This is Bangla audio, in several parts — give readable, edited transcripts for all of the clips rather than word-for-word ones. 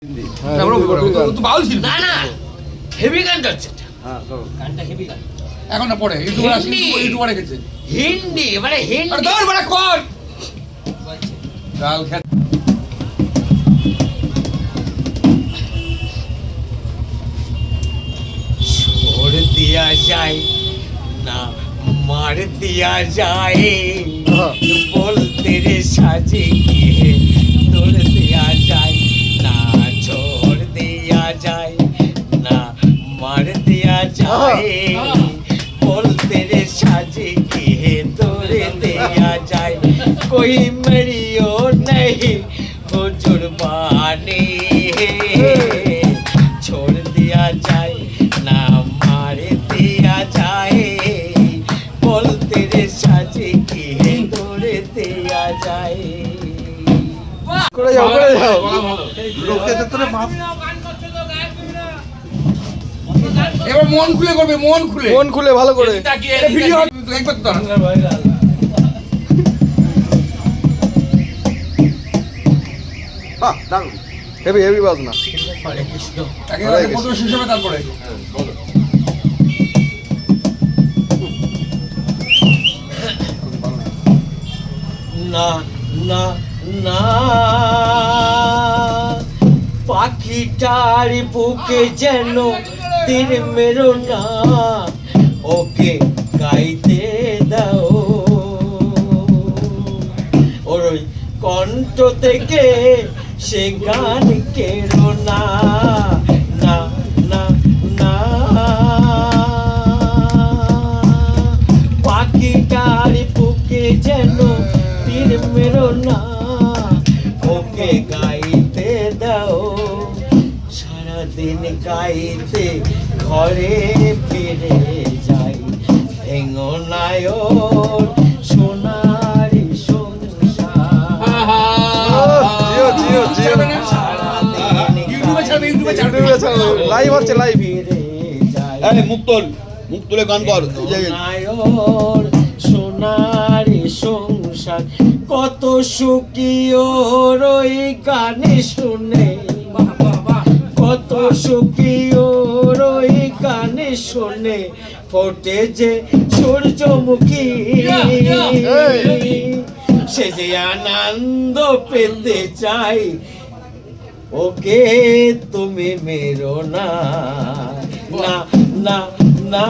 না না হেভি গান যাচ্ছে গানটা হেভি গান এখন না পড়ে ইউটিউবারে গেছে হিন্দি মানে হিন্দি আরে দৌড় বড় কর গাল খেত छोड़ दिया जाए ना मार दिया जाए बोल तेरे साजे की तोड़ दिया जाए ना छोड़ दिया जाए ना मार दिया जाए बोल तेरे साजे की तोड़ दिया जाए कोई मरियो नहीं हो जुर्माने छोड़ दिया जाए ना मार दिया जाए बोल तेरे साजे की तोड़ दिया जाए করে যাও লোকে তো তোরে বাপ এবার মন খুলে করবে মন খুলে ভালো করে ভিডিও একবার তো বাহ দারুণ হেভি হেভি বাজনা আগে প্রথমে শেষ হবে তারপরে না না না পাখিটার বুকে যেন তীর মেরো না ওকে গাইতে দাও ওর ওই কণ্ঠ থেকে সে গান কেড়ো না না না না পাখিটার বুকে যেন তীর মেরো না ওকে গাইতে দাও সারাদিন গাইতে ঘরে ফিরে যাই ভেঙো নায়র সোনারি লাইভ হচ্ছে লাইভ মুখ তুলে গান কর নায়র সোনারি সংসার কত সুখী ওর ওই গানে শুনে কত সুখী ওর ওই গানে শুনে ফোটে যে সূর্যমুখী সে যে আনন্দ পেতে চাই ওকে তুমি মেরো না না না না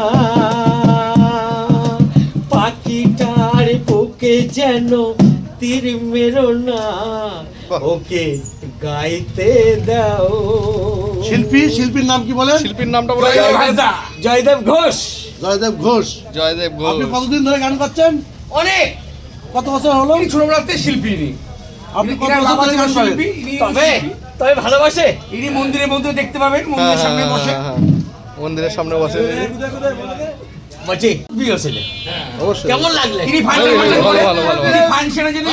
পাখিটার বুকে যেন তীর মেরো না ওকে গাইতে দাও শিল্পীর নাম কি বলেন? শিল্পীর নামটা বলে জয়দেব ঘোষ। জয়দেব ঘোষ। জয়দেব ঘোষ। আপনি কতদিন ধরে গান করছেন? অনেক কত বছর হলো? ছোটবেলাতে শিল্পী ইনি আপনি কত বছর ধরে গান করেন? তবে ভালোবাসে ইনি মন্দিরে দেখতে পাবেন মন্দিরের সামনে বসে মন্দিরের সামনে বসে বলছি প্রিয় ছেলে অবশ্যই কেমন লাগলে ইনি ফাংশন ভালো ভালো ভালো ফাংশনে যদি